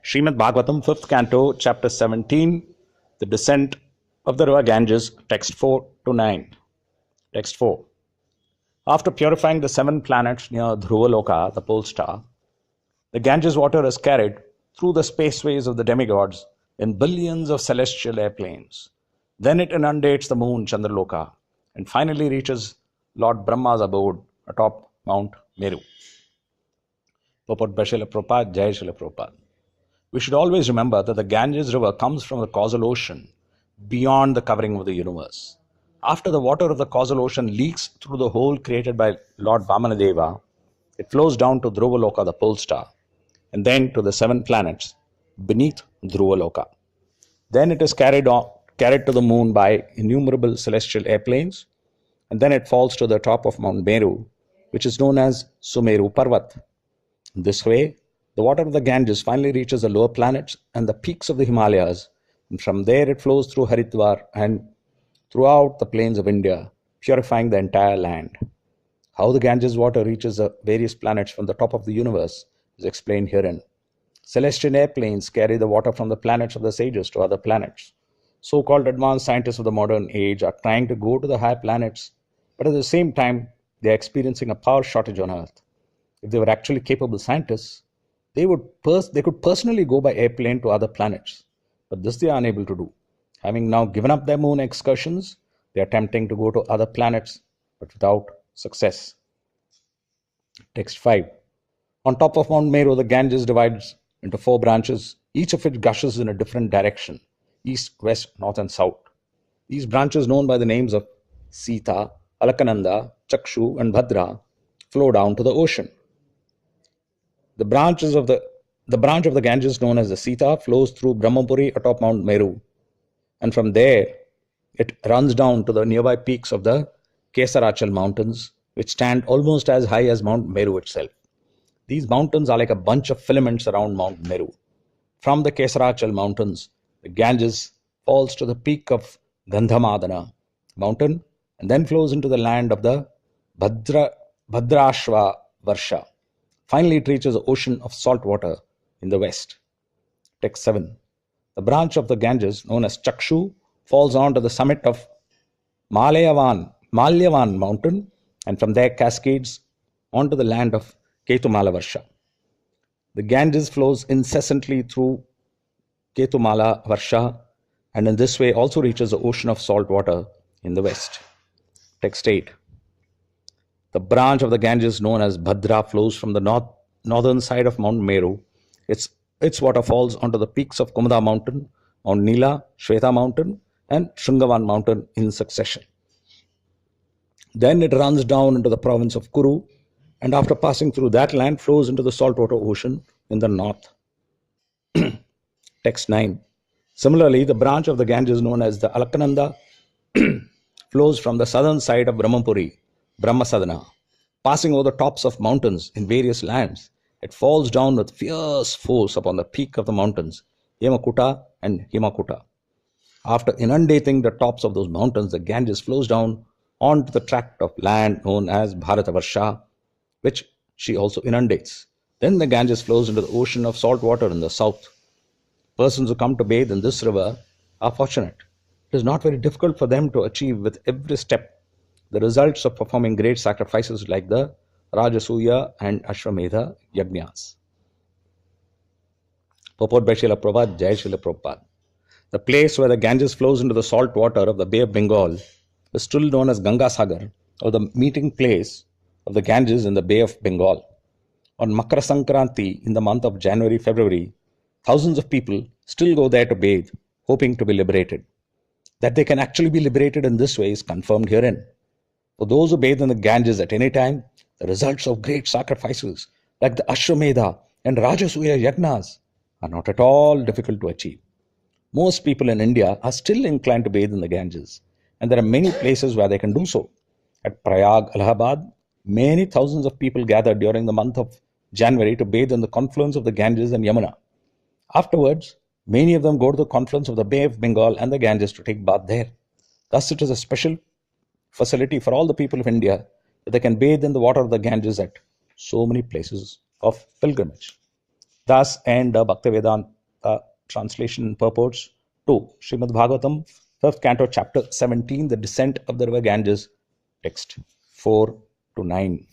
Srimad Bhagavatam, 5th Canto, Chapter 17, The Descent of the River Ganges, Text 4 to 9. Text 4. After purifying the 7 planets near Dhruvaloka, the pole star, the Ganges water is carried through the spaceways of the demigods in billions of celestial airplanes. Then it inundates the moon, Chandraloka, and finally reaches Lord Brahma's abode atop Mount Meru. Purport by Srila Prabhupada, Jai Srila Prabhupada. We should always remember that the Ganges river comes from the causal ocean beyond the covering of the universe. After the water of the causal ocean leaks through the hole created by Lord Vamanadeva, it flows down to Dhruvaloka, the pole star, and then to the 7 planets beneath Dhruvaloka. Then it is carried to the moon by innumerable celestial airplanes, and then it falls to the top of Mount Meru, which is known as Sumeru Parvat. This way, the water of the Ganges finally reaches the lower planets and the peaks of the Himalayas, and from there it flows through Haridwar and throughout the plains of India, purifying the entire land. How the Ganges water reaches the various planets from the top of the universe is explained herein. Celestial airplanes carry the water from the planets of the sages to other planets. So-called advanced scientists of the modern age are trying to go to the higher planets, but at the same time, they are experiencing a power shortage on Earth. If they were actually capable scientists, they could personally go by airplane to other planets, but this they are unable to do. Having now given up their moon excursions, they are attempting to go to other planets, but without success. Text 5. On top of Mount Meru, the Ganges divides into 4 branches, each of which gushes in a different direction: east, west, north, and south. These branches, known by the names of Sita, Alakananda, Chakshu, and Bhadra, flow down to the ocean. The branch of the Ganges known as the Sita flows through Brahmapuri atop Mount Meru, and from there it runs down to the nearby peaks of the Kesarachal mountains, which stand almost as high as Mount Meru itself. These mountains are like a bunch of filaments around Mount Meru. From the Kesarachal mountains, the Ganges falls to the peak of Gandhamadana mountain and then flows into the land of the Bhadrashva Varsha. Finally, it reaches the ocean of salt water in the west. Text 7. The branch of the Ganges, known as Chakshu, falls on to the summit of Malyavan mountain, and from there cascades onto the land of Ketumala Varsha. The Ganges flows incessantly through Ketumala Varsha, and in this way also reaches the ocean of salt water in the west. Text 8. The branch of the Ganges known as Bhadra flows from the northern side of Mount Meru. Its water falls onto the peaks of Kumada mountain, Mount Nila, Shweta mountain, and Shringavan mountain in succession. Then it runs down into the province of Kuru, and after passing through that land flows into the saltwater ocean in the north. Text 9. Similarly, the branch of the Ganges known as the Alakananda flows from the southern side of Brahmapuri, Brahmasadana. Passing over the tops of mountains in various lands, it falls down with fierce force upon the peak of the mountains, Yamakuta and Himakuta. After inundating the tops of those mountains, the Ganges flows down onto the tract of land known as Bharatavarsha, which she also inundates. Then the Ganges flows into the ocean of salt water in the south. Persons who come to bathe in this river are fortunate. It is not very difficult for them to achieve with every step the results of performing great sacrifices like the Rajasuya and Ashwamedha Yajnas. Purport by Srila Prabhupada, Jai Srila Prabhupada. The place where the Ganges flows into the salt water of the Bay of Bengal is still known as Ganga Sagar, or the meeting place of the Ganges in the Bay of Bengal. On Makara Sankranti in the month of January-February, thousands of people still go there to bathe, hoping to be liberated. That they can actually be liberated in this way is confirmed herein. For those who bathe in the Ganges at any time, the results of great sacrifices like the Ashwamedha and Rajasuya Yajnas are not at all difficult to achieve. Most people in India are still inclined to bathe in the Ganges, and there are many places where they can do so. At Prayag, Allahabad, many thousands of people gather during the month of January to bathe in the confluence of the Ganges and Yamuna. Afterwards, many of them go to the confluence of the Bay of Bengal and the Ganges to take bath there. Thus, it is a special facility for all the people of India that they can bathe in the water of the Ganges at so many places of pilgrimage. Thus end the Bhaktivedanta translation and purports to Srimad Bhagavatam, 5th canto, chapter 17, the descent of the river Ganges, text 4 to 9.